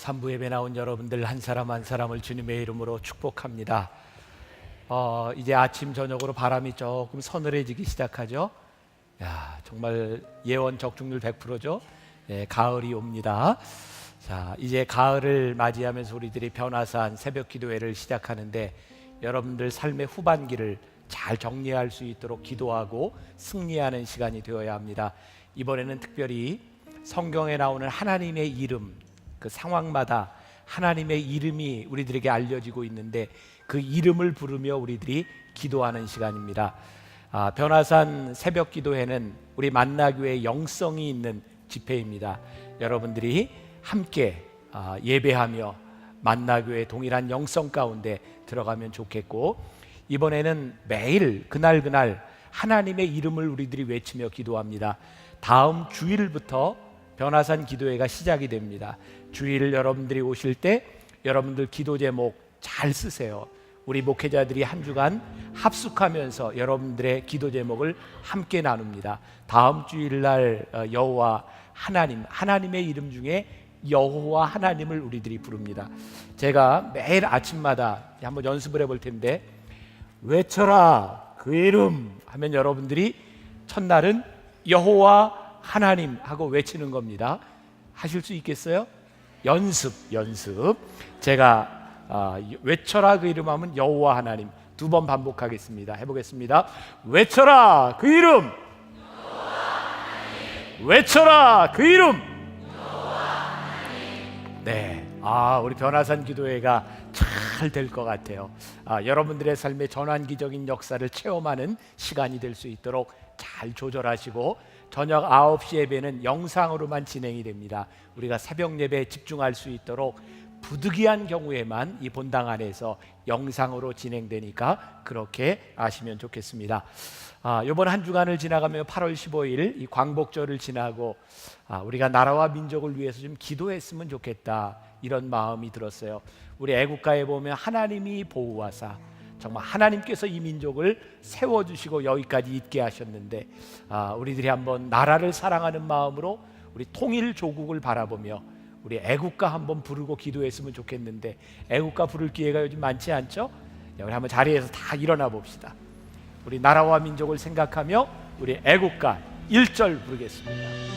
3부 예배 나온 여러분들 한 사람 한 사람을 주님의 이름으로 축복합니다. 이제 아침 저녁으로 바람이 조금 서늘해지기 시작하죠. 정말 예언 적중률 100%죠. 가을이 옵니다. 자, 이제 가을을 맞이하면서 우리들이 변화산 새벽 기도회를 시작하는데 여러분들 삶의 후반기를 잘 정리할 수 있도록 기도하고 승리하는 시간이 되어야 합니다. 이번에는 특별히 성경에 나오는 하나님의 이름, 그 상황마다 하나님의 이름이 우리들에게 알려지고 있는데 그 이름을 부르며 우리들이 기도하는 시간입니다. 변화산 새벽 기도회는 우리 만나교회의 영성이 있는 집회입니다. 여러분들이 함께 예배하며 만나교회의 동일한 영성 가운데 들어가면 좋겠고, 이번에는 매일 그날 하나님의 이름을 우리들이 외치며 기도합니다. 다음 주일부터 변화산 기도회가 시작이 됩니다. 주일 여러분들이 오실 때 여러분들 기도 제목 잘 쓰세요. 우리 목회자들이 한 주간 합숙하면서 여러분들의 기도 제목을 함께 나눕니다. 다음 주일날 여호와 하나님, 하나님의 이름 중에 여호와 하나님을 우리들이 부릅니다. 제가 매일 아침마다 한번 연습을 해볼 텐데, 외쳐라 그 이름 하면 여러분들이 첫날은 여호와 하나님 하고 외치는 겁니다. 하실 수 있겠어요? 연습. 제가 외쳐라 그 이름 하면 여호와 하나님 두 번 반복하겠습니다. 해보겠습니다. 외쳐라 그 이름, 외쳐라 그 이름. 네, 우리 변화산 기도회가 잘 될 것 같아요. 여러분들의 삶의 전환기적인 역사를 체험하는 시간이 될 수 있도록 잘 조절하시고, 저녁 9시 예배는 영상으로만 진행이 됩니다. 우리가 새벽 예배에 집중할 수 있도록 부득이한 경우에만 이 본당 안에서 영상으로 진행되니까 그렇게 아시면 좋겠습니다. 이번 한 주간을 지나가며 8월 15일 이 광복절을 지나고 우리가 나라와 민족을 위해서 좀 기도했으면 좋겠다, 이런 마음이 들었어요. 우리 애국가에 보면 하나님이 보호하사, 정말 하나님께서 이 민족을 세워주시고 여기까지 있게 하셨는데, 우리들이 한번 나라를 사랑하는 마음으로 우리 통일 조국을 바라보며 우리 애국가 한번 부르고 기도했으면 좋겠는데, 애국가 부를 기회가 요즘 많지 않죠? 우리 한번 자리에서 다 일어나 봅시다. 우리 나라와 민족을 생각하며 우리 애국가 1절 부르겠습니다.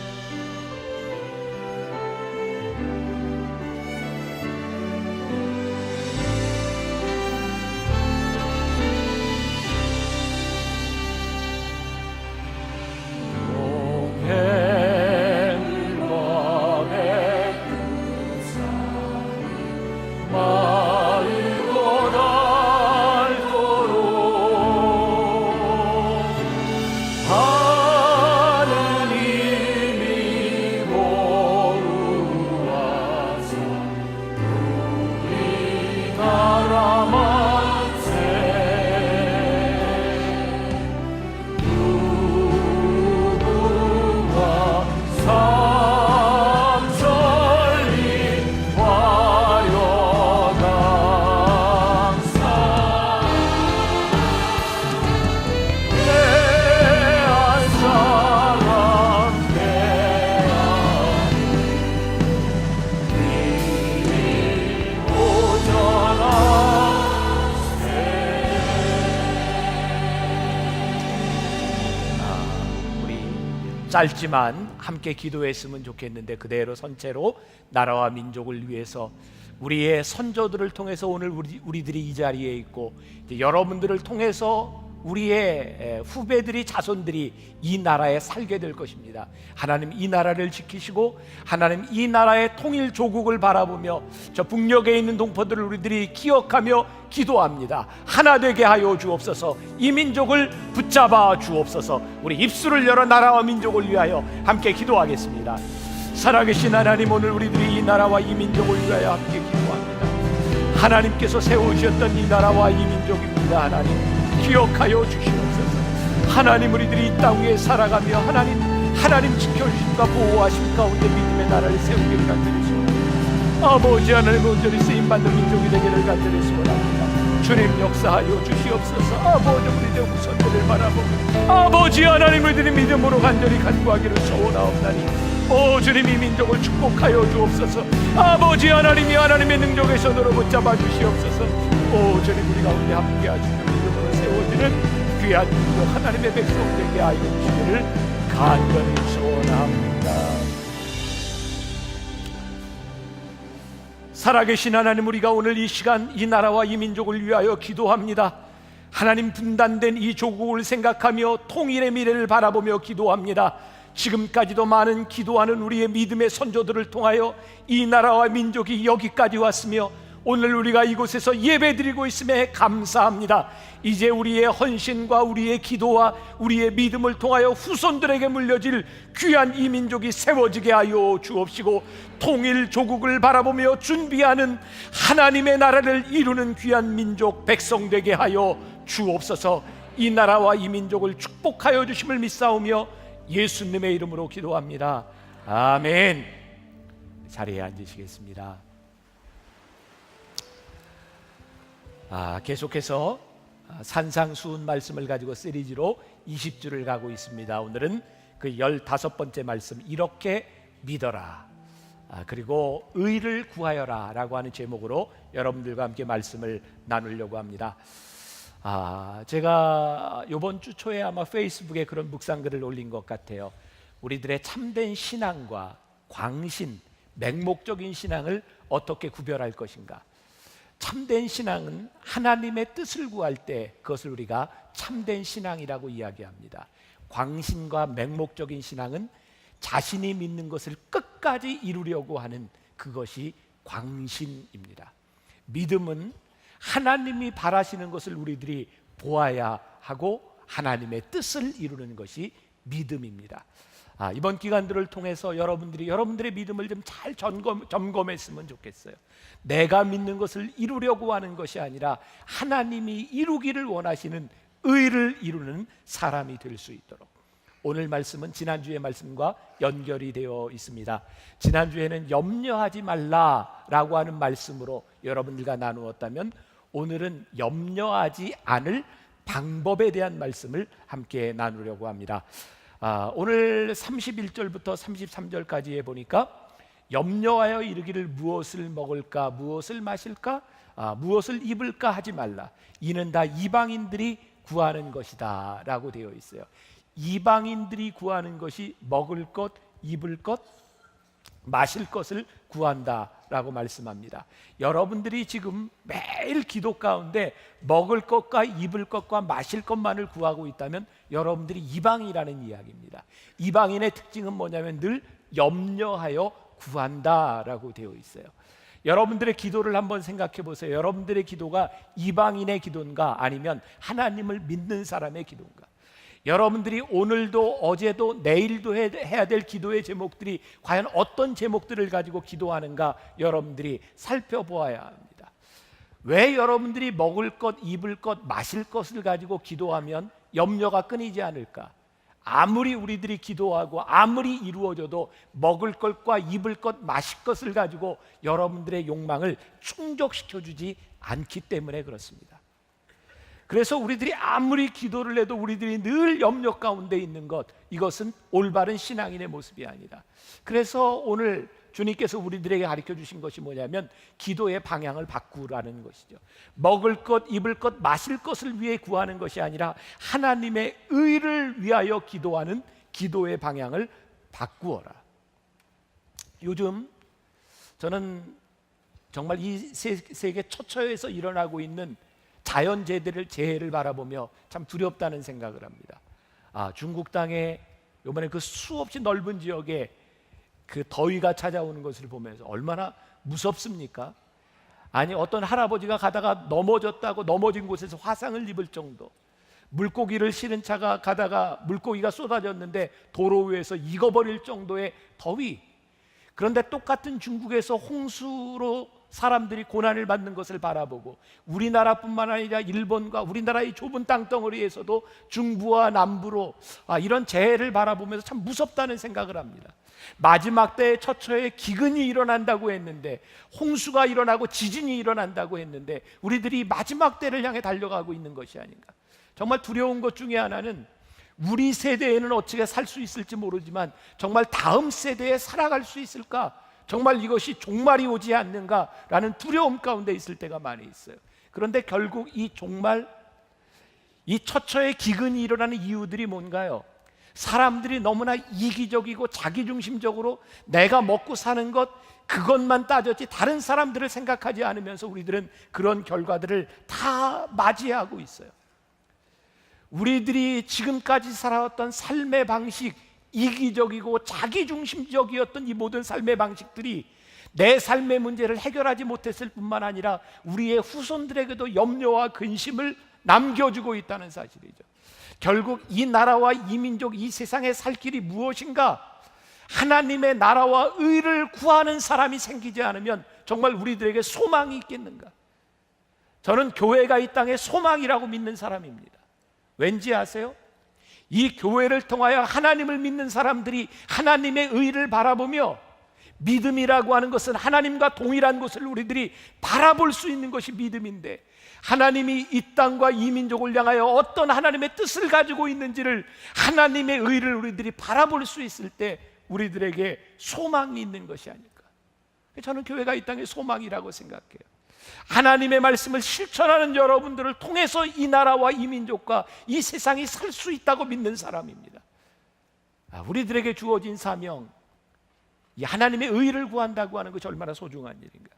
짧지만 함께 기도했으면 좋겠는데, 그대로 선체로 나라와 민족을 위해서 우리의 선조들을 통해서 오늘 우리들이 이 자리에 있고, 이제 여러분들을 통해서 우리의 후배들이, 자손들이 이 나라에 살게 될 것입니다. 하나님 이 나라를 지키시고, 하나님 이 나라의 통일 조국을 바라보며 저 북녘에 있는 동포들을 우리들이 기억하며 기도합니다. 하나 되게 하여 주옵소서. 이 민족을 붙잡아 주옵소서. 우리 입술을 열어 나라와 민족을 위하여 함께 기도하겠습니다. 살아계신 하나님, 오늘 우리들이 이 나라와 이 민족을 위하여 함께 기도합니다. 하나님께서 세우셨던 이 나라와 이 민족입니다. 하나님 기억하여 주시옵소서. 하나님, 우리들이 이 땅 위에 살아가며 하나님 지켜주심과 보호하심 가운데 믿음의 나라를 세우기를 간절히 소원합니다. 아버지 하나님, 온전히 쓰임받는 민족이 되기를 간절히 소원합니다. 주님 역사하여 주시옵소서. 아버지, 우리들의 후손들을 바라보고 아버지 하나님, 우리들이 믿음으로 간절히 간구하기를 소원하옵나니 오 주님, 이 민족을 축복하여 주옵소서. 아버지 하나님이 하나님의 능력의 손으로 붙잡아 주시옵소서. 오 주님, 우리 가운데 함께 하시는 믿음으로 세워지는 귀한 민족 하나님의 백성 되게 하여 주시기를 간절히 소원합니다. 살아계신 하나님, 우리가 오늘 이 시간 이 나라와 이 민족을 위하여 기도합니다. 하나님, 분단된 이 조국을 생각하며 통일의 미래를 바라보며 기도합니다. 지금까지도 많은 기도하는 우리의 믿음의 선조들을 통하여 이 나라와 민족이 여기까지 왔으며 오늘 우리가 이곳에서 예배드리고 있음에 감사합니다. 이제 우리의 헌신과 우리의 기도와 우리의 믿음을 통하여 후손들에게 물려질 귀한 이 민족이 세워지게 하여 주옵시고, 통일 조국을 바라보며 준비하는 하나님의 나라를 이루는 귀한 민족 백성 되게 하여 주옵소서. 이 나라와 이 민족을 축복하여 주심을 믿사오며 예수님의 이름으로 기도합니다. 아멘. 자리에 앉으시겠습니다. 계속해서 산상수훈 말씀을 가지고 시리즈로 20주를 가고 있습니다. 오늘은 그 15번째 말씀, 이렇게 믿어라, 그리고 의를 구하여라 라고 하는 제목으로 여러분들과 함께 말씀을 나누려고 합니다. 제가 이번 주 초에 아마 페이스북에 그런 묵상글을 올린 것 같아요. 우리들의 참된 신앙과 광신, 맹목적인 신앙을 어떻게 구별할 것인가. 참된 신앙은 하나님의 뜻을 구할 때 그것을 우리가 참된 신앙이라고 이야기합니다. 광신과 맹목적인 신앙은 자신이 믿는 것을 끝까지 이루려고 하는 그것이 광신입니다. 믿음은 하나님이 바라시는 것을 우리들이 보아야 하고 하나님의 뜻을 이루는 것이 믿음입니다. 이번 기간들을 통해서 여러분들의 믿음을 좀 잘 점검했으면 좋겠어요. 내가 믿는 것을 이루려고 하는 것이 아니라 하나님이 이루기를 원하시는 의를 이루는 사람이 될 수 있도록. 오늘 말씀은 지난주의 말씀과 연결이 되어 있습니다. 지난주에는 염려하지 말라라고 하는 말씀으로 여러분들과 나누었다면, 오늘은 염려하지 않을 방법에 대한 말씀을 함께 나누려고 합니다. 오늘 31절부터 33절까지에 보니까 염려하여 이르기를 무엇을 먹을까, 무엇을 마실까, 무엇을 입을까 하지 말라. 이는 다 이방인들이 구하는 것이다 라고 되어 있어요. 이방인들이 구하는 것이 먹을 것, 입을 것, 마실 것을 구한다 라고 말씀합니다. 여러분들이 지금 매일 기도 가운데 먹을 것과 입을 것과 마실 것만을 구하고 있다면 여러분들이 이방이라는 이야기입니다. 이방인의 특징은 뭐냐면 늘 염려하여 구한다라고 되어 있어요. 여러분들의 기도를 한번 생각해 보세요. 여러분들의 기도가 이방인의 기도인가, 아니면 하나님을 믿는 사람의 기도인가? 여러분들이 오늘도 어제도 내일도 해야 될 기도의 제목들이 과연 어떤 제목들을 가지고 기도하는가 여러분들이 살펴보아야 합니다. 왜 여러분들이 먹을 것, 입을 것, 마실 것을 가지고 기도하면 염려가 끊이지 않을까? 아무리 우리들이 기도하고 아무리 이루어져도 먹을 것과 입을 것, 마실 것을 가지고 여러분들의 욕망을 충족시켜주지 않기 때문에 그렇습니다. 그래서 우리들이 아무리 기도를 해도 우리들이 늘 염려 가운데 있는 것, 이것은 올바른 신앙인의 모습이 아니다. 그래서 오늘 주님께서 우리들에게 가르쳐 주신 것이 뭐냐면 기도의 방향을 바꾸라는 것이죠. 먹을 것, 입을 것, 마실 것을 위해 구하는 것이 아니라 하나님의 의를 위하여 기도하는 기도의 방향을 바꾸어라. 요즘 저는 정말 이 세계 처처에서 일어나고 있는 자연재해를 바라보며 참 두렵다는 생각을 합니다. 중국 땅에 이번에 그 수없이 넓은 지역에 그 더위가 찾아오는 것을 보면서 얼마나 무섭습니까? 아니, 어떤 할아버지가 가다가 넘어졌다고 넘어진 곳에서 화상을 입을 정도, 물고기를 실은 차가 가다가 물고기가 쏟아졌는데 도로 위에서 익어버릴 정도의 더위. 그런데 똑같은 중국에서 홍수로 사람들이 고난을 받는 것을 바라보고, 우리나라뿐만 아니라 일본과 우리나라의 좁은 땅덩어리에서도 중부와 남부로 이런 재해를 바라보면서 참 무섭다는 생각을 합니다. 마지막 때의 처처에 기근이 일어난다고 했는데, 홍수가 일어나고 지진이 일어난다고 했는데 우리들이 마지막 때를 향해 달려가고 있는 것이 아닌가. 정말 두려운 것 중에 하나는 우리 세대에는 어떻게 살 수 있을지 모르지만 정말 다음 세대에 살아갈 수 있을까? 정말 이것이 종말이 오지 않는가라는 두려움 가운데 있을 때가 많이 있어요. 그런데 결국 이 종말, 이 처처의 기근이 일어나는 이유들이 뭔가요? 사람들이 너무나 이기적이고 자기중심적으로 내가 먹고 사는 것, 그것만 따졌지 다른 사람들을 생각하지 않으면서 우리들은 그런 결과들을 다 맞이하고 있어요. 우리들이 지금까지 살아왔던 삶의 방식, 이기적이고 자기중심적이었던 이 모든 삶의 방식들이 내 삶의 문제를 해결하지 못했을 뿐만 아니라 우리의 후손들에게도 염려와 근심을 남겨주고 있다는 사실이죠. 결국 이 나라와 이 민족, 이 세상에 살 길이 무엇인가? 하나님의 나라와 의를 구하는 사람이 생기지 않으면 정말 우리들에게 소망이 있겠는가? 저는 교회가 이 땅에 소망이라고 믿는 사람입니다. 왠지 아세요? 이 교회를 통하여 하나님을 믿는 사람들이 하나님의 의를 바라보며, 믿음이라고 하는 것은 하나님과 동일한 것을 우리들이 바라볼 수 있는 것이 믿음인데, 하나님이 이 땅과 이 민족을 향하여 어떤 하나님의 뜻을 가지고 있는지를, 하나님의 의를 우리들이 바라볼 수 있을 때 우리들에게 소망이 있는 것이 아닐까. 저는 교회가 이 땅의 소망이라고 생각해요. 하나님의 말씀을 실천하는 여러분들을 통해서 이 나라와 이 민족과 이 세상이 살 수 있다고 믿는 사람입니다. 우리들에게 주어진 사명, 이 하나님의 의를 구한다고 하는 것이 얼마나 소중한 일인가.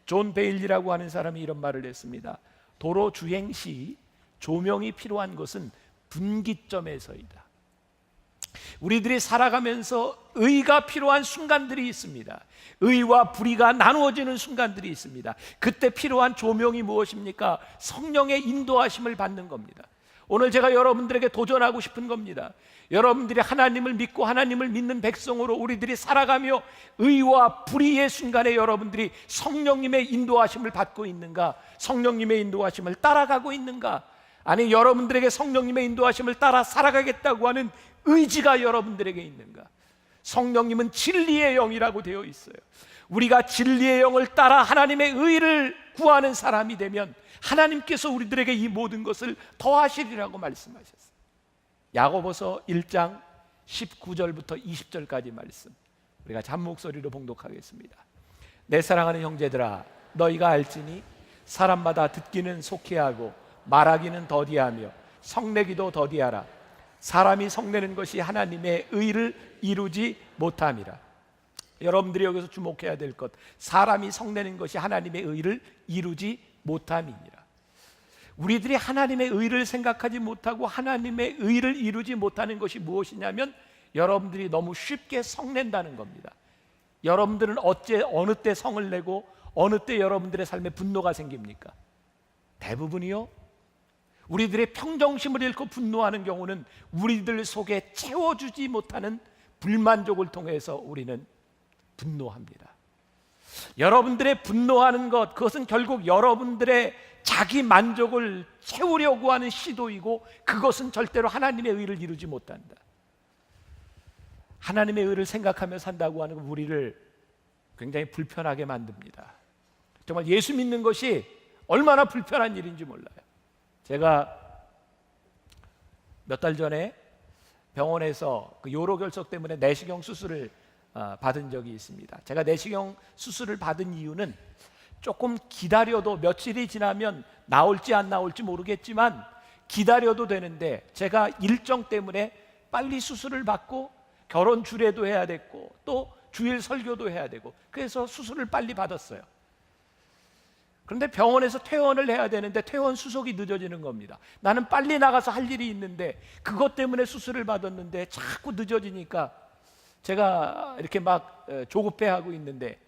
존 베일리라고 하는 사람이 이런 말을 했습니다. 도로 주행 시 조명이 필요한 것은 분기점에서이다. 우리들이 살아가면서 의가 필요한 순간들이 있습니다. 의와 불의가 나누어지는 순간들이 있습니다. 그때 필요한 조명이 무엇입니까? 성령의 인도하심을 받는 겁니다. 오늘 제가 여러분들에게 도전하고 싶은 겁니다. 여러분들이 하나님을 믿고 하나님을 믿는 백성으로 우리들이 살아가며 의와 불의의 순간에 여러분들이 성령님의 인도하심을 받고 있는가? 성령님의 인도하심을 따라가고 있는가? 아니, 여러분들에게 성령님의 인도하심을 따라 살아가겠다고 하는 의지가 여러분들에게 있는가? 성령님은 진리의 영이라고 되어 있어요. 우리가 진리의 영을 따라 하나님의 의를 구하는 사람이 되면 하나님께서 우리들에게 이 모든 것을 더하시리라고 말씀하셨어요. 야고보서 1장 19절부터 20절까지 말씀, 우리가 잔목소리로 봉독하겠습니다. 내 사랑하는 형제들아, 너희가 알지니 사람마다 듣기는 속히 하고 말하기는 더디하며 성내기도 더디하라. 사람이 성내는 것이 하나님의 의를 이루지 못함이라. 여러분들이 여기서 주목해야 될 것, 사람이 성내는 것이 하나님의 의를 이루지 못함이니라. 우리들이 하나님의 의를 생각하지 못하고 하나님의 의를 이루지 못하는 것이 무엇이냐면 여러분들이 너무 쉽게 성낸다는 겁니다. 여러분들은 어느 때 성을 내고 어느 때 여러분들의 삶에 분노가 생깁니까? 대부분이요, 우리들의 평정심을 잃고 분노하는 경우는 우리들 속에 채워주지 못하는 불만족을 통해서 우리는 분노합니다. 여러분들의 분노하는 것, 그것은 결국 여러분들의 자기 만족을 채우려고 하는 시도이고, 그것은 절대로 하나님의 의를 이루지 못한다. 하나님의 의를 생각하며 산다고 하는 건 우리를 굉장히 불편하게 만듭니다. 정말 예수 믿는 것이 얼마나 불편한 일인지 몰라요. 제가 몇 달 전에 병원에서 그 요로결석 때문에 내시경 수술을 받은 적이 있습니다. 제가 내시경 수술을 받은 이유는 조금 기다려도 며칠이 지나면 나올지 안 나올지 모르겠지만 기다려도 되는데, 제가 일정 때문에 빨리 수술을 받고 결혼 주례도 해야 됐고 또 주일 설교도 해야 되고, 그래서 수술을 빨리 받았어요. 그런데 병원에서 퇴원을 해야 되는데 퇴원 수속이 늦어지는 겁니다. 나는 빨리 나가서 할 일이 있는데 그것 때문에 수술을 받았는데 자꾸 늦어지니까 제가 이렇게 막 조급해하고 있는데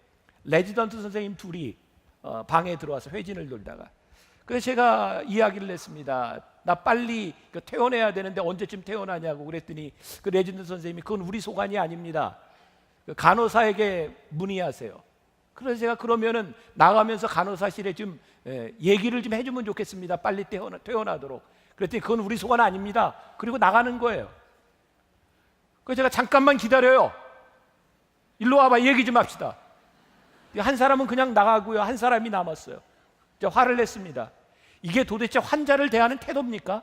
레지던트 선생님 둘이 방에 들어와서 회진을 돌다가, 그래서 제가 이야기를 했습니다. 나 빨리 퇴원해야 되는데 언제쯤 퇴원하냐고 그랬더니 그 레지던트 선생님이 그건 우리 소관이 아닙니다. 간호사에게 문의하세요. 그래서 제가 그러면은 나가면서 간호사실에 좀 얘기를 좀 해주면 좋겠습니다. 빨리 퇴원하도록. 그랬더니 그건 우리 소관 아닙니다. 그리고 나가는 거예요. 그래서 제가 잠깐만 기다려요. 일로 와봐, 얘기 좀 합시다. 한 사람은 그냥 나가고요, 한 사람이 남았어요. 제가 화를 냈습니다. 이게 도대체 환자를 대하는 태도입니까?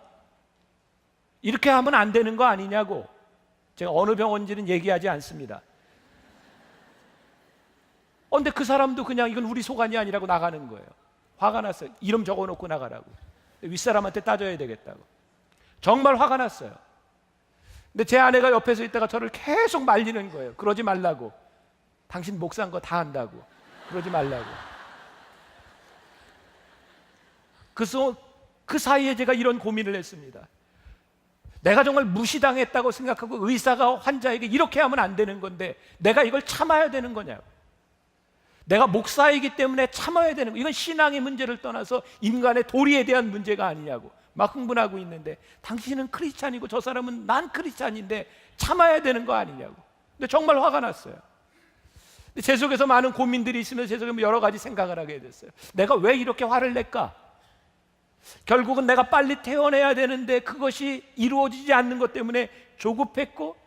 이렇게 하면 안 되는 거 아니냐고. 제가 어느 병원인지는 얘기하지 않습니다. 근데 그 사람도 그냥 이건 우리 소관이 아니라고 나가는 거예요. 화가 났어요. 이름 적어놓고 나가라고. 윗사람한테 따져야 되겠다고. 정말 화가 났어요. 근데 제 아내가 옆에서 있다가 저를 계속 말리는 거예요. 그러지 말라고. 당신 목사인 거 다 한다고. 그러지 말라고. 그래서 그 사이에 제가 이런 고민을 했습니다. 내가 정말 무시당했다고 생각하고 의사가 환자에게 이렇게 하면 안 되는 건데 내가 이걸 참아야 되는 거냐고. 내가 목사이기 때문에 참아야 되는 거. 이건 신앙의 문제를 떠나서 인간의 도리에 대한 문제가 아니냐고 막 흥분하고 있는데, 당신은 크리스찬이고 저 사람은 난 크리스찬인데 참아야 되는 거 아니냐고. 근데 정말 화가 났어요. 근데 제 속에서 많은 고민들이 있으면서 제 속에 여러 가지 생각을 하게 됐어요. 내가 왜 이렇게 화를 낼까? 결국은 내가 빨리 퇴원해야 되는데 그것이 이루어지지 않는 것 때문에 조급했고,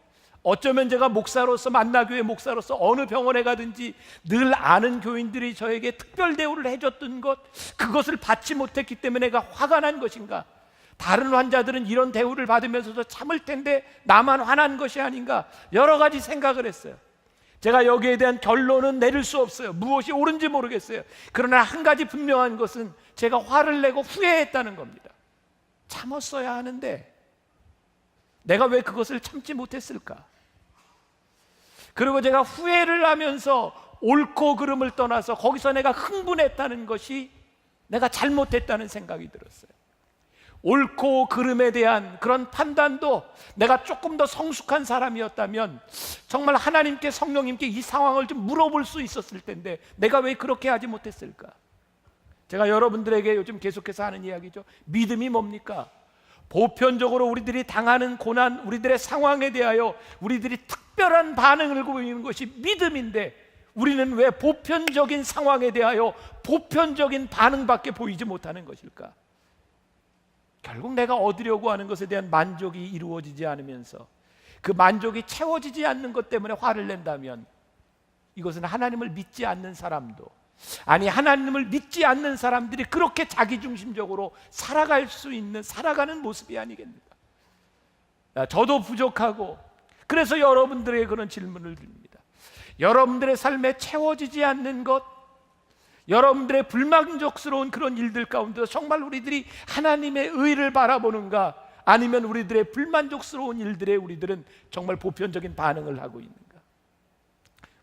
어쩌면 제가 목사로서, 만나교회 목사로서 어느 병원에 가든지 늘 아는 교인들이 저에게 특별 대우를 해줬던 것, 그것을 받지 못했기 때문에 내가 화가 난 것인가? 다른 환자들은 이런 대우를 받으면서도 참을 텐데 나만 화난 것이 아닌가? 여러 가지 생각을 했어요. 제가 여기에 대한 결론은 내릴 수 없어요. 무엇이 옳은지 모르겠어요. 그러나 한 가지 분명한 것은 제가 화를 내고 후회했다는 겁니다. 참았어야 하는데 내가 왜 그것을 참지 못했을까? 그리고 제가 후회를 하면서 옳고 그름을 떠나서 거기서 내가 흥분했다는 것이 내가 잘못했다는 생각이 들었어요. 옳고 그름에 대한 그런 판단도 내가 조금 더 성숙한 사람이었다면 정말 하나님께, 성령님께 이 상황을 좀 물어볼 수 있었을 텐데 내가 왜 그렇게 하지 못했을까? 제가 여러분들에게 요즘 계속해서 하는 이야기죠. 믿음이 뭡니까? 보편적으로 우리들이 당하는 고난, 우리들의 상황에 대하여 우리들이 특별한 반응을 보이는 것이 믿음인데, 우리는 왜 보편적인 상황에 대하여 보편적인 반응밖에 보이지 못하는 것일까? 결국 내가 얻으려고 하는 것에 대한 만족이 이루어지지 않으면서 그 만족이 채워지지 않는 것 때문에 화를 낸다면 이것은 하나님을 믿지 않는 사람도, 아니 하나님을 믿지 않는 사람들이 그렇게 자기중심적으로 살아갈 수 있는, 살아가는 모습이 아니겠는가? 저도 부족하고, 그래서 여러분들에게 그런 질문을 드립니다. 여러분들의 삶에 채워지지 않는 것, 여러분들의 불만족스러운 그런 일들 가운데서 정말 우리들이 하나님의 의를 바라보는가? 아니면 우리들의 불만족스러운 일들에 우리들은 정말 보편적인 반응을 하고 있는가?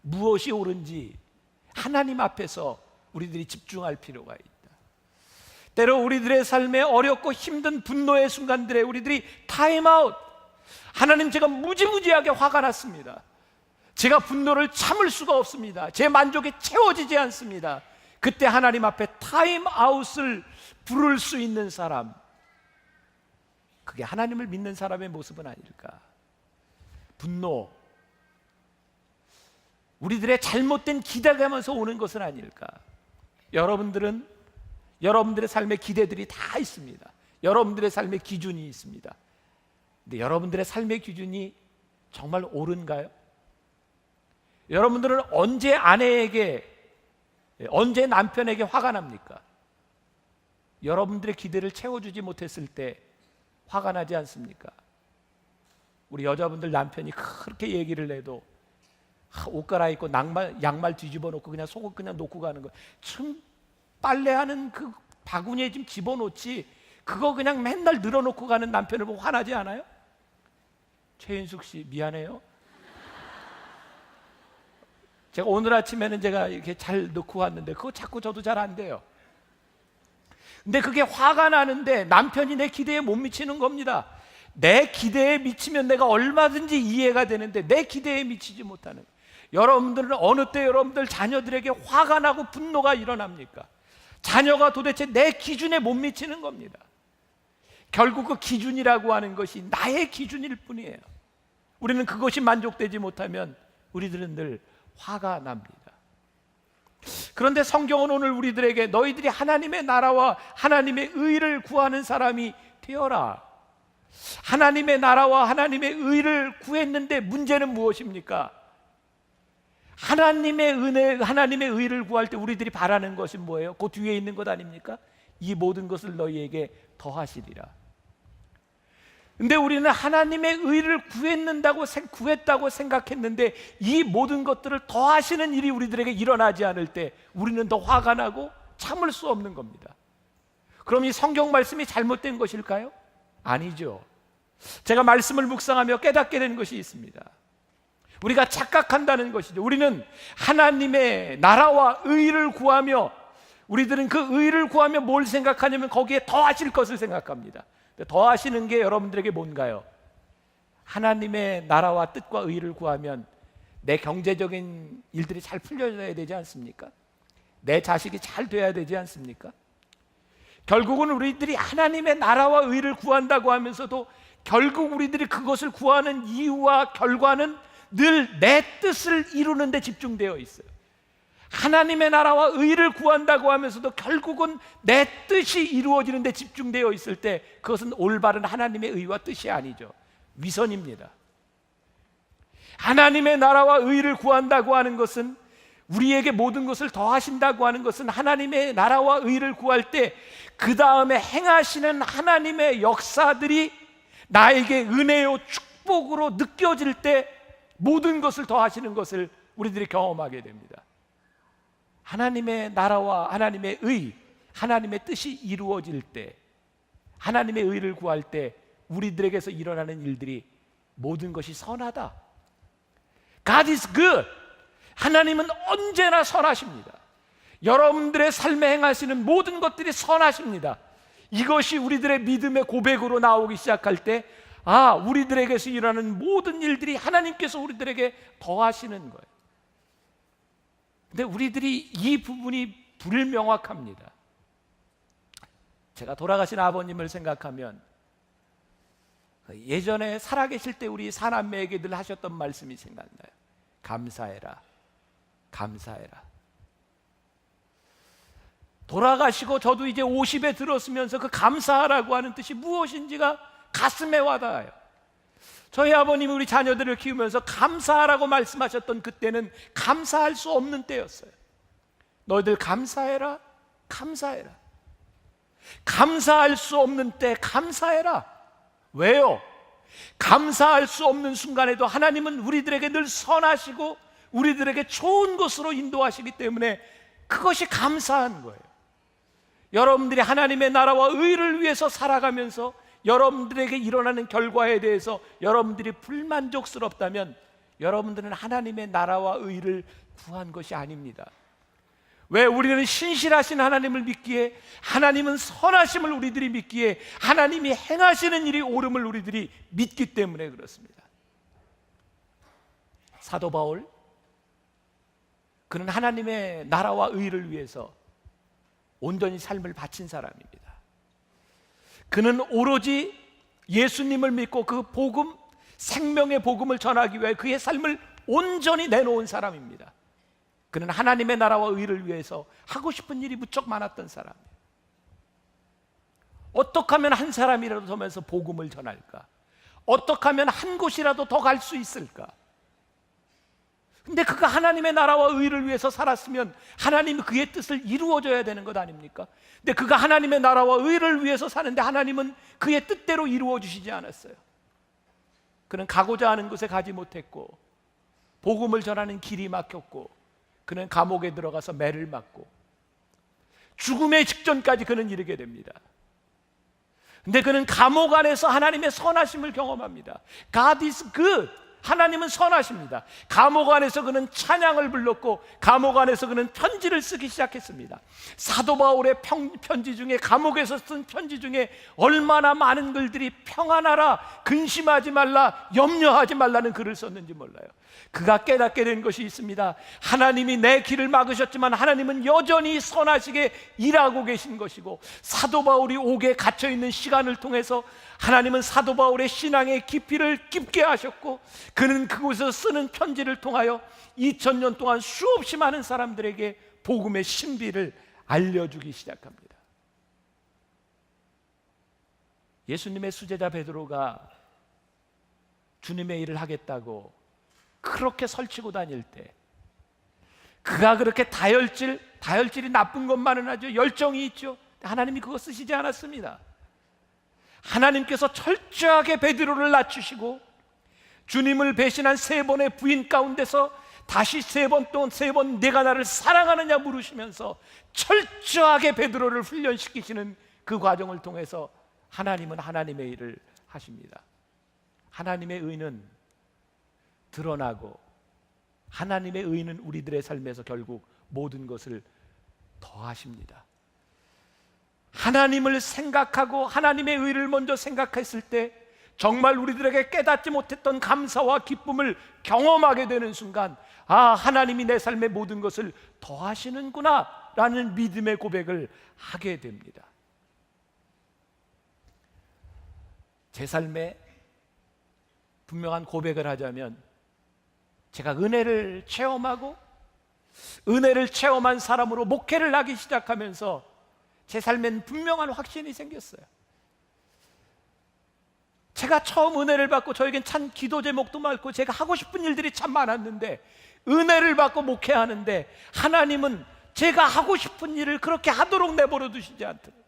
무엇이 옳은지 하나님 앞에서 우리들이 집중할 필요가 있다. 때로 우리들의 삶에 어렵고 힘든 분노의 순간들에 우리들이 타임아웃, 하나님 제가 무지무지하게 화가 났습니다. 제가 분노를 참을 수가 없습니다. 제 만족이 채워지지 않습니다. 그때 하나님 앞에 타임아웃을 부를 수 있는 사람, 그게 하나님을 믿는 사람의 모습은 아닐까? 분노, 우리들의 잘못된 기대감에서 오는 것은 아닐까? 여러분들은 여러분들의 삶의 기대들이 다 있습니다. 여러분들의 삶의 기준이 있습니다. 근데 여러분들의 삶의 기준이 정말 옳은가요? 여러분들은 언제 아내에게, 언제 남편에게 화가 납니까? 여러분들의 기대를 채워주지 못했을 때 화가 나지 않습니까? 우리 여자분들 남편이 그렇게 얘기를 해도 옷 갈아입고 양말 뒤집어 놓고 그냥 속옷 그냥 놓고 가는 거, 참 빨래하는 그 바구니에 좀 집어넣지 그거 그냥 맨날 늘어놓고 가는 남편을 보고 화나지 않아요? 최인숙 씨 미안해요. 제가 오늘 아침에는 제가 이렇게 잘 넣고 왔는데 그거 자꾸 저도 잘 안 돼요. 근데 그게 화가 나는데 남편이 내 기대에 못 미치는 겁니다. 내 기대에 미치면 내가 얼마든지 이해가 되는데 내 기대에 미치지 못하는, 여러분들은 어느 때 여러분들 자녀들에게 화가 나고 분노가 일어납니까? 자녀가 도대체 내 기준에 못 미치는 겁니다. 결국 그 기준이라고 하는 것이 나의 기준일 뿐이에요. 우리는 그것이 만족되지 못하면 우리들은 늘 화가 납니다. 그런데 성경은 오늘 우리들에게 너희들이 하나님의 나라와 하나님의 의를 구하는 사람이 되어라. 하나님의 나라와 하나님의 의를 구했는데 문제는 무엇입니까? 하나님의 은혜, 하나님의 의를 구할 때 우리들이 바라는 것이 뭐예요? 그 뒤에 있는 것 아닙니까? 이 모든 것을 너희에게 더하시리라. 근데 우리는 하나님의 의를 구했다고 생각했는데 이 모든 것들을 더하시는 일이 우리들에게 일어나지 않을 때 우리는 더 화가 나고 참을 수 없는 겁니다. 그럼 이 성경 말씀이 잘못된 것일까요? 아니죠. 제가 말씀을 묵상하며 깨닫게 된 것이 있습니다. 우리가 착각한다는 것이죠. 우리는 하나님의 나라와 의를 구하며, 우리들은 그 의를 구하며 뭘 생각하냐면 거기에 더하실 것을 생각합니다. 더하시는 게 여러분들에게 뭔가요? 하나님의 나라와 뜻과 의를 구하면 내 경제적인 일들이 잘 풀려져야 되지 않습니까? 내 자식이 잘 돼야 되지 않습니까? 결국은 우리들이 하나님의 나라와 의를 구한다고 하면서도 결국 우리들이 그것을 구하는 이유와 결과는 늘 내 뜻을 이루는 데 집중되어 있어요. 하나님의 나라와 의를 구한다고 하면서도 결국은 내 뜻이 이루어지는 데 집중되어 있을 때 그것은 올바른 하나님의 의와 뜻이 아니죠. 위선입니다. 하나님의 나라와 의를 구한다고 하는 것은, 우리에게 모든 것을 더하신다고 하는 것은 하나님의 나라와 의를 구할 때 그 다음에 행하시는 하나님의 역사들이 나에게 은혜요 축복으로 느껴질 때 모든 것을 더하시는 것을 우리들이 경험하게 됩니다. 하나님의 나라와 하나님의 의, 하나님의 뜻이 이루어질 때, 하나님의 의를 구할 때 우리들에게서 일어나는 일들이 모든 것이 선하다. God is good. 하나님은 언제나 선하십니다. 여러분들의 삶에 행하시는 모든 것들이 선하십니다. 이것이 우리들의 믿음의 고백으로 나오기 시작할 때, 우리들에게서 일어나는 모든 일들이 하나님께서 우리들에게 더하시는 거예요. 근데 우리들이 이 부분이 불명확합니다. 제가 돌아가신 아버님을 생각하면 예전에 살아계실 때 우리 사남매에게 늘 하셨던 말씀이 생각나요. 감사해라, 감사해라. 돌아가시고 저도 이제 50에 들었으면서 그 감사하라고 하는 뜻이 무엇인지가 가슴에 와닿아요. 저희 아버님이 우리 자녀들을 키우면서 감사하라고 말씀하셨던 그때는 감사할 수 없는 때였어요. 너희들 감사해라, 감사해라. 감사할 수 없는 때 감사해라. 왜요? 감사할 수 없는 순간에도 하나님은 우리들에게 늘 선하시고 우리들에게 좋은 것으로 인도하시기 때문에 그것이 감사한 거예요. 여러분들이 하나님의 나라와 의를 위해서 살아가면서 여러분들에게 일어나는 결과에 대해서 여러분들이 불만족스럽다면 여러분들은 하나님의 나라와 의를 구한 것이 아닙니다. 왜? 우리는 신실하신 하나님을 믿기에, 하나님은 선하심을 우리들이 믿기에, 하나님이 행하시는 일이 옳음을 우리들이 믿기 때문에 그렇습니다. 사도 바울, 그는 하나님의 나라와 의를 위해서 온전히 삶을 바친 사람입니다. 그는 오로지 예수님을 믿고 그 복음, 생명의 복음을 전하기 위해 그의 삶을 온전히 내놓은 사람입니다. 그는 하나님의 나라와 의를 위해서 하고 싶은 일이 무척 많았던 사람이에요. 어떻게 하면 한 사람이라도 더 면서 복음을 전할까? 어떻게 하면 한 곳이라도 더 갈 수 있을까? 근데 그가 하나님의 나라와 의를 위해서 살았으면 하나님이 그의 뜻을 이루어줘야 되는 것 아닙니까? 근데 그가 하나님의 나라와 의를 위해서 사는데 하나님은 그의 뜻대로 이루어 주시지 않았어요. 그는 가고자 하는 곳에 가지 못했고, 복음을 전하는 길이 막혔고, 그는 감옥에 들어가서 매를 맞고 죽음의 직전까지 그는 이르게 됩니다. 근데 그는 감옥 안에서 하나님의 선하심을 경험합니다. God is good. 하나님은 선하십니다. 감옥 안에서 그는 찬양을 불렀고 감옥 안에서 그는 편지를 쓰기 시작했습니다. 사도 바울의 편지 중에, 감옥에서 쓴 편지 중에 얼마나 많은 글들이 평안하라, 근심하지 말라, 염려하지 말라는 글을 썼는지 몰라요. 그가 깨닫게 된 것이 있습니다. 하나님이 내 길을 막으셨지만 하나님은 여전히 선하시게 일하고 계신 것이고, 사도 바울이 옥에 갇혀있는 시간을 통해서 하나님은 사도 바울의 신앙의 깊이를 깊게 하셨고, 그는 그곳에서 쓰는 편지를 통하여 2000년 동안 수없이 많은 사람들에게 복음의 신비를 알려주기 시작합니다. 예수님의 수제자 베드로가 주님의 일을 하겠다고 그렇게 설치고 다닐 때, 그가 그렇게 다혈질이 나쁜 것만은 아주 열정이 있죠. 하나님이 그거 쓰시지 않았습니다. 하나님께서 철저하게 베드로를 낮추시고 주님을 배신한 3번의 부인 가운데서 다시 3번 내가 나를 사랑하느냐 물으시면서 철저하게 베드로를 훈련시키시는 그 과정을 통해서 하나님은 하나님의 일을 하십니다. 하나님의 의는 드러나고 하나님의 의는 우리들의 삶에서 결국 모든 것을 더하십니다. 하나님을 생각하고 하나님의 의를 먼저 생각했을 때 정말 우리들에게 깨닫지 못했던 감사와 기쁨을 경험하게 되는 순간, 아, 하나님이 내 삶의 모든 것을 더하시는구나 라는 믿음의 고백을 하게 됩니다. 제 삶에 분명한 고백을 하자면, 제가 은혜를 체험하고 은혜를 체험한 사람으로 목회를 하기 시작하면서 제 삶엔 분명한 확신이 생겼어요. 제가 처음 은혜를 받고 저에겐 참 기도 제목도 많고 제가 하고 싶은 일들이 참 많았는데, 은혜를 받고 목회하는데 하나님은 제가 하고 싶은 일을 그렇게 하도록 내버려 두시지 않더라고요.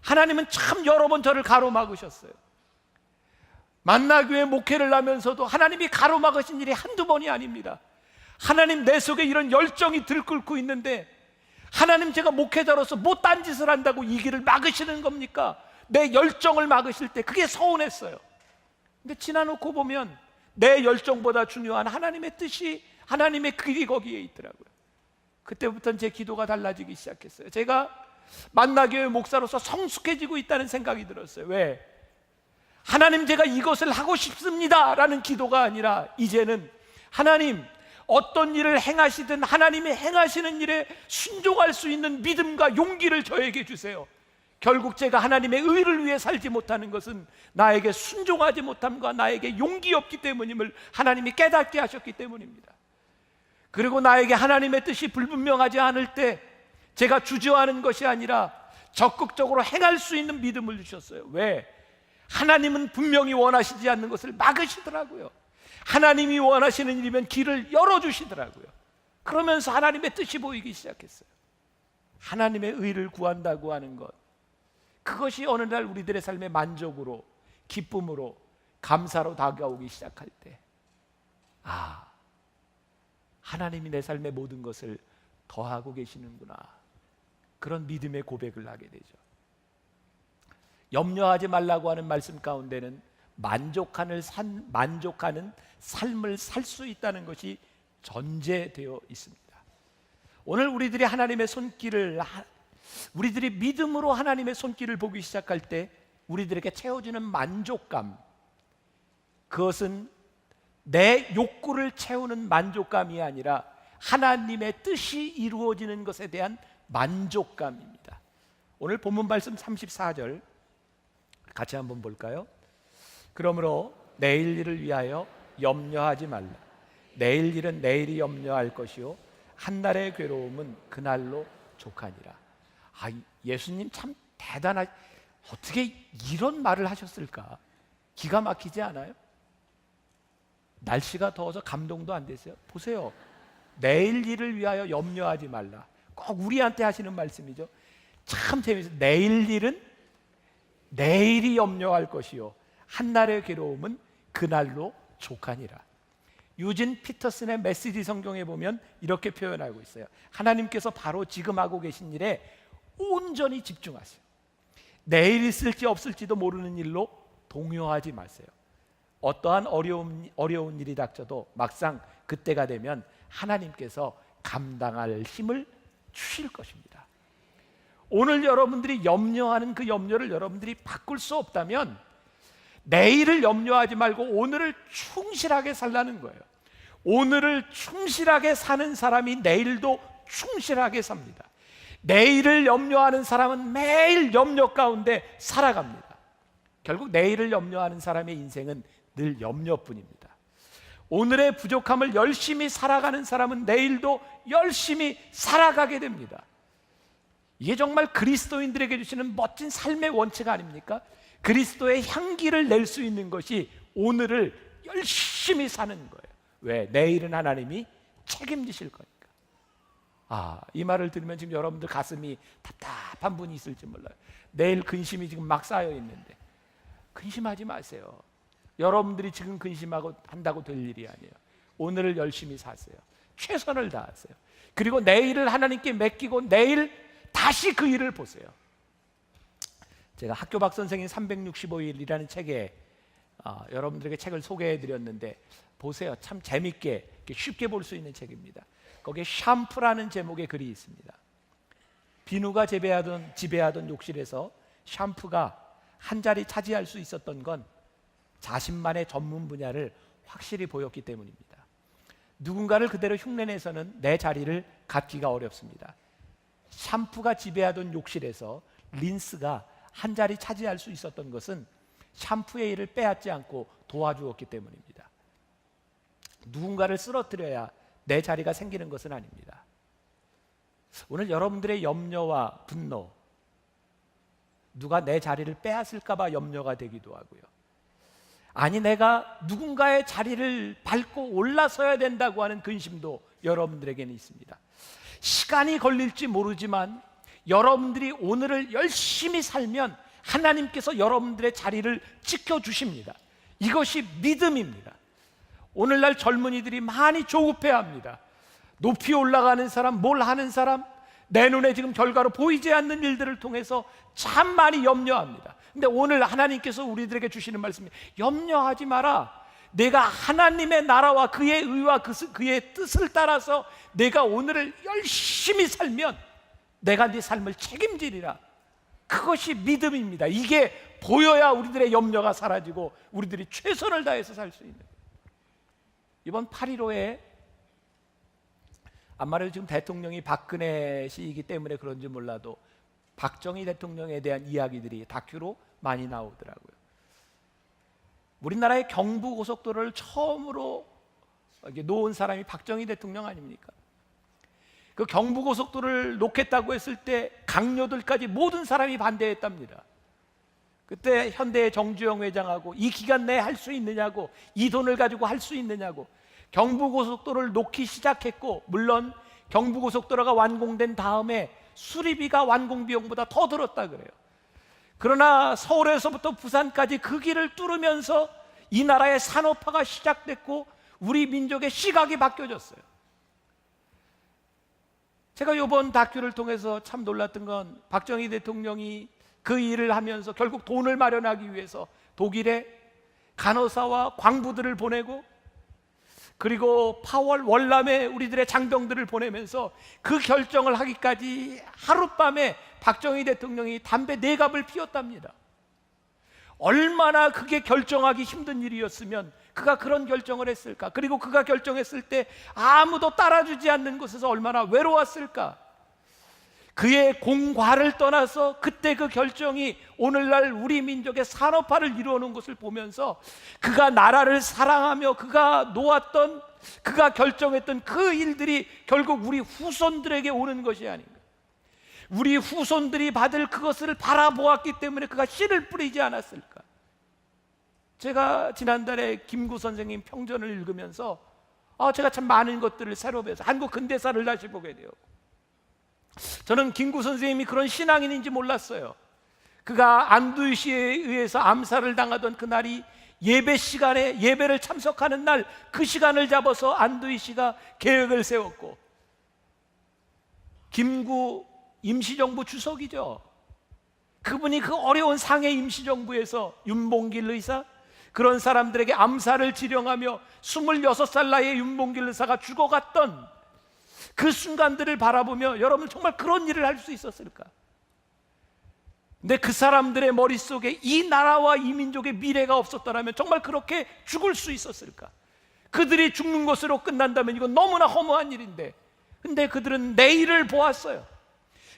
하나님은 참 여러 번 저를 가로막으셨어요. 만나교회 목회를 하면서도 하나님이 가로막으신 일이 한두 번이 아닙니다. 하나님, 내 속에 이런 열정이 들끓고 있는데 하나님, 제가 목회자로서 뭐 딴짓을 한다고 이 길을 막으시는 겁니까? 내 열정을 막으실 때 그게 서운했어요. 근데 지나놓고 보면 내 열정보다 중요한 하나님의 뜻이, 하나님의 길이 거기에 있더라고요. 그때부터는 제 기도가 달라지기 시작했어요. 제가 만나교회 목사로서 성숙해지고 있다는 생각이 들었어요. 왜? 하나님, 제가 이것을 하고 싶습니다 라는 기도가 아니라 이제는 하나님, 어떤 일을 행하시든 하나님이 행하시는 일에 순종할 수 있는 믿음과 용기를 저에게 주세요. 결국 제가 하나님의 의를 위해 살지 못하는 것은 나에게 순종하지 못함과 나에게 용기 없기 때문임을 하나님이 깨닫게 하셨기 때문입니다. 그리고 나에게 하나님의 뜻이 불분명하지 않을 때 제가 주저하는 것이 아니라 적극적으로 행할 수 있는 믿음을 주셨어요. 왜? 하나님은 분명히 원하시지 않는 것을 막으시더라고요. 하나님이 원하시는 일이면 길을 열어주시더라고요. 그러면서 하나님의 뜻이 보이기 시작했어요. 하나님의 의를 구한다고 하는 것, 그것이 어느 날 우리들의 삶의 만족으로, 기쁨으로, 감사로 다가오기 시작할 때, 아, 하나님이 내 삶의 모든 것을 더하고 계시는구나, 그런 믿음의 고백을 하게 되죠. 염려하지 말라고 하는 말씀 가운데는 만족하는 삶을 살 수 있다는 것이 전제되어 있습니다. 오늘 우리들이 하나님의 손길을, 우리들이 믿음으로 하나님의 손길을 보기 시작할 때 우리들에게 채워지는 만족감, 그것은 내 욕구를 채우는 만족감이 아니라 하나님의 뜻이 이루어지는 것에 대한 만족감입니다. 오늘 본문 말씀 34절 같이 한번 볼까요? 그러므로 내일 일을 위하여 염려하지 말라. 내일 일은 내일이 염려할 것이요 한날의 괴로움은 그날로 족하니라. 아, 예수님 참 어떻게 이런 말을 하셨을까? 기가 막히지 않아요? 날씨가 더워서 감동도 안 되세요? 보세요. 내일 일을 위하여 염려하지 말라. 꼭 우리한테 하시는 말씀이죠. 참 재밌어요. 내일 일은 내일이 염려할 것이요 한날의 괴로움은 그날로 족하니라. 유진 피터슨의 메시지 성경에 보면 이렇게 표현하고 있어요. 하나님께서 바로 지금 하고 계신 일에 온전히 집중하세요. 내일 있을지 없을지도 모르는 일로 동요하지 마세요. 어떠한 어려운 일이 닥쳐도 막상 그때가 되면 하나님께서 감당할 힘을 주실 것입니다. 오늘 여러분들이 염려하는 그 염려를 여러분들이 바꿀 수 없다면 내일을 염려하지 말고 오늘을 충실하게 살라는 거예요. 오늘을 충실하게 사는 사람이 내일도 충실하게 삽니다. 내일을 염려하는 사람은 매일 염려 가운데 살아갑니다. 결국 내일을 염려하는 사람의 인생은 늘 염려뿐입니다. 오늘의 부족함을 열심히 살아가는 사람은 내일도 열심히 살아가게 됩니다. 이게 정말 그리스도인들에게 주시는 멋진 삶의 원칙 아닙니까? 그리스도의 향기를 낼 수 있는 것이 오늘을 열심히 사는 거예요. 왜? 내일은 하나님이 책임지실 거니까. 이 말을 들으면 지금 여러분들 가슴이 답답한 분이 있을지 몰라요. 내일 근심이 지금 막 쌓여 있는데 근심하지 마세요. 여러분들이 지금 근심하고 한다고 될 일이 아니에요. 오늘을 열심히 사세요. 최선을 다하세요. 그리고 내일을 하나님께 맡기고 내일 다시 그 일을 보세요. 제가 학교박 선생님 365일이라는 책에 여러분들에게 책을 소개해 드렸는데 보세요. 참 재밌게 쉽게 볼 수 있는 책입니다. 거기에 샴푸라는 제목의 글이 있습니다. 비누가 지배하던 욕실에서 샴푸가 한 자리 차지할 수 있었던 건 자신만의 전문 분야를 확실히 보였기 때문입니다. 누군가를 그대로 흉내내서는 내 자리를 갖기가 어렵습니다. 샴푸가 지배하던 욕실에서 린스가 한 자리 차지할 수 있었던 것은 샴푸의 일을 빼앗지 않고 도와주었기 때문입니다. 누군가를 쓰러뜨려야 내 자리가 생기는 것은 아닙니다. 오늘 여러분들의 염려와 분노, 누가 내 자리를 빼앗을까 봐 염려가 되기도 하고요. 아니 내가 누군가의 자리를 밟고 올라서야 된다고 하는 근심도 여러분들에게는 있습니다. 시간이 걸릴지 모르지만 여러분들이 오늘을 열심히 살면 하나님께서 여러분들의 자리를 지켜주십니다. 이것이 믿음입니다. 오늘날 젊은이들이 많이 조급해합니다. 높이 올라가는 사람, 뭘 하는 사람, 내 눈에 지금 결과로 보이지 않는 일들을 통해서 참 많이 염려합니다. 근데 오늘 하나님께서 우리들에게 주시는 말씀이 염려하지 마라. 내가 하나님의 나라와 그의 의와 그의 뜻을 따라서 내가 오늘을 열심히 살면 내가 네 삶을 책임지리라. 그것이 믿음입니다. 이게 보여야 우리들의 염려가 사라지고 우리들이 최선을 다해서 살 수 있는 거예요. 이번 8.15에 아마도 지금 대통령이 박근혜 씨이기 때문에 그런지 몰라도 박정희 대통령에 대한 이야기들이 다큐로 많이 나오더라고요. 우리나라의 경부고속도로를 처음으로 놓은 사람이 박정희 대통령 아닙니까? 그 경부고속도로를 놓겠다고 했을 때 강요들까지 모든 사람이 반대했답니다. 그때 현대의 정주영 회장하고 이 기간 내에 할 수 있느냐고, 이 돈을 가지고 할 수 있느냐고 경부고속도로를 놓기 시작했고, 물론 경부고속도로가 완공된 다음에 수리비가 완공비용보다 더 들었다 그래요. 그러나 서울에서부터 부산까지 그 길을 뚫으면서 이 나라의 산업화가 시작됐고 우리 민족의 시각이 바뀌어졌어요. 제가 이번 다큐를 통해서 참 놀랐던 건 박정희 대통령이 그 일을 하면서 결국 돈을 마련하기 위해서 독일에 간호사와 광부들을 보내고, 그리고 파월 월남에 우리들의 장병들을 보내면서 그 결정을 하기까지 하룻밤에 박정희 대통령이 담배 4갑을 피웠답니다. 얼마나 그게 결정하기 힘든 일이었으면 그가 그런 결정을 했을까? 그리고 그가 결정했을 때 아무도 따라주지 않는 곳에서 얼마나 외로웠을까? 그의 공과를 떠나서 그때 그 결정이 오늘날 우리 민족의 산업화를 이루어놓은 것을 보면서 그가 나라를 사랑하며 그가 놓았던, 그가 결정했던 그 일들이 결국 우리 후손들에게 오는 것이 아닌가. 우리 후손들이 받을 그것을 바라보았기 때문에 그가 씨를 뿌리지 않았을까. 제가 지난달에 김구 선생님 평전을 읽으면서 제가 참 많은 것들을 새로 배워서 한국 근대사를 다시 보게 되었고, 저는 김구 선생님이 그런 신앙인인지 몰랐어요. 그가 안두희씨에 의해서 암살을 당하던 그날이 예배 시간에 예배를 참석하는 날, 그 시간을 잡아서 안두희씨가 계획을 세웠고, 김구 임시정부 주석이죠. 그분이 그 어려운 상해 임시정부에서 윤봉길 의사, 그런 사람들에게 암살을 지령하며 26살 나이에 윤봉길 의사가 죽어갔던 그 순간들을 바라보며 여러분 정말 그런 일을 할 수 있었을까? 근데 그 사람들의 머릿속에 이 나라와 이 민족의 미래가 없었더라면 정말 그렇게 죽을 수 있었을까? 그들이 죽는 것으로 끝난다면 이건 너무나 허무한 일인데, 근데 그들은 내일을 보았어요.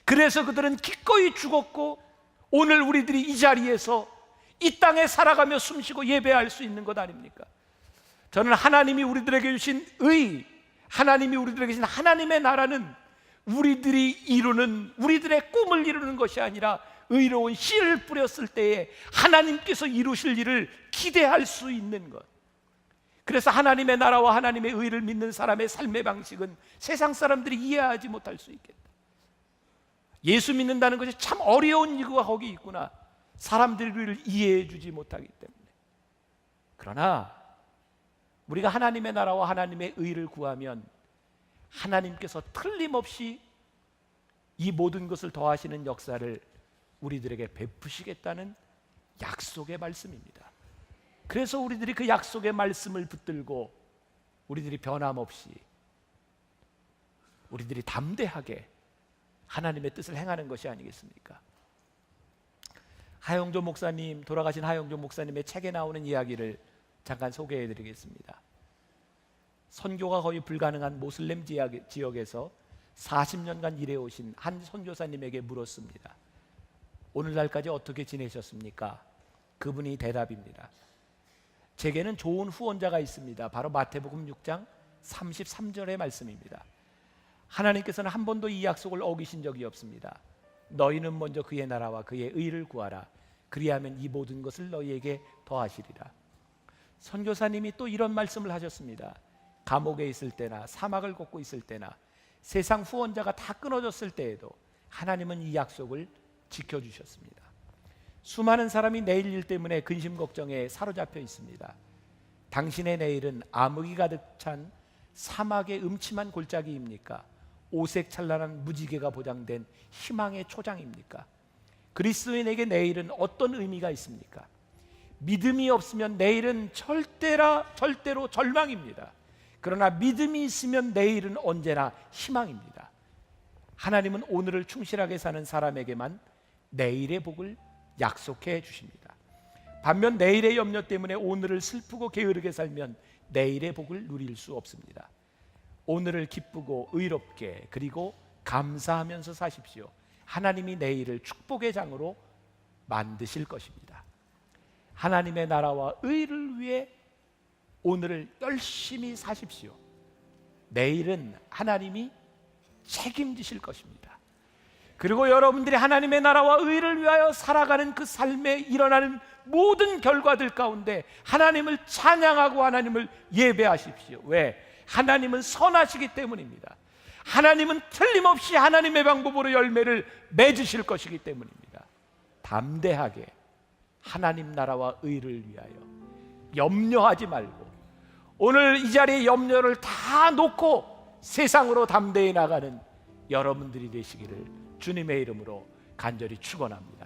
그래서 그들은 기꺼이 죽었고 오늘 우리들이 이 자리에서 이 땅에 살아가며 숨쉬고 예배할 수 있는 것 아닙니까? 저는 하나님이 우리들에게 주신 의, 하나님이 우리들에게 주신 하나님의 나라는 우리들이 이루는, 우리들의 꿈을 이루는 것이 아니라 의로운 씨를 뿌렸을 때에 하나님께서 이루실 일을 기대할 수 있는 것. 그래서 하나님의 나라와 하나님의 의를 믿는 사람의 삶의 방식은 세상 사람들이 이해하지 못할 수 있겠다. 예수 믿는다는 것이 참 어려운 이유가 거기 있구나. 사람들이 우리를 이해해 주지 못하기 때문에. 그러나 우리가 하나님의 나라와 하나님의 의를 구하면 하나님께서 틀림없이 이 모든 것을 더하시는 역사를 우리들에게 베푸시겠다는 약속의 말씀입니다. 그래서 우리들이 그 약속의 말씀을 붙들고 우리들이 변함없이, 우리들이 담대하게 하나님의 뜻을 행하는 것이 아니겠습니까? 하영조 목사님, 돌아가신 하영조 목사님의 책에 나오는 이야기를 잠깐 소개해 드리겠습니다. 선교가 거의 불가능한 모슬렘 지역에서 40년간 일해 오신 한 선교사님에게 물었습니다. 오늘날까지 어떻게 지내셨습니까? 그분이 대답입니다. 제게는 좋은 후원자가 있습니다. 바로 마태복음 6장 33절의 말씀입니다. 하나님께서는 한 번도 이 약속을 어기신 적이 없습니다. 너희는 먼저 그의 나라와 그의 의를 구하라. 그리하면 이 모든 것을 너희에게 더하시리라. 선교사님이 또 이런 말씀을 하셨습니다. 감옥에 있을 때나 사막을 걷고 있을 때나 세상 후원자가 다 끊어졌을 때에도 하나님은 이 약속을 지켜주셨습니다. 수많은 사람이 내일 일 때문에 근심 걱정에 사로잡혀 있습니다. 당신의 내일은 암흑이 가득 찬 사막의 음침한 골짜기입니까? 오색 찬란한 무지개가 보장된 희망의 초장입니까? 그리스도인에게 내일은 어떤 의미가 있습니까? 믿음이 없으면 내일은 절대로 절망입니다. 그러나 믿음이 있으면 내일은 언제나 희망입니다. 하나님은 오늘을 충실하게 사는 사람에게만 내일의 복을 약속해 주십니다. 반면 내일의 염려 때문에 오늘을 슬프고 게으르게 살면 내일의 복을 누릴 수 없습니다. 오늘을 기쁘고 의롭게 그리고 감사하면서 사십시오. 하나님이 내일을 축복의 장으로 만드실 것입니다. 하나님의 나라와 의를 위해 오늘을 열심히 사십시오. 내일은 하나님이 책임지실 것입니다. 그리고 여러분들이 하나님의 나라와 의를 위하여 살아가는 그 삶에 일어나는 모든 결과들 가운데 하나님을 찬양하고 하나님을 예배하십시오. 왜? 하나님은 선하시기 때문입니다. 하나님은 틀림없이 하나님의 방법으로 열매를 맺으실 것이기 때문입니다. 담대하게 하나님 나라와 의를 위하여 염려하지 말고 오늘 이 자리에 염려를 다 놓고 세상으로 담대히 나가는 여러분들이 되시기를 주님의 이름으로 간절히 축원합니다.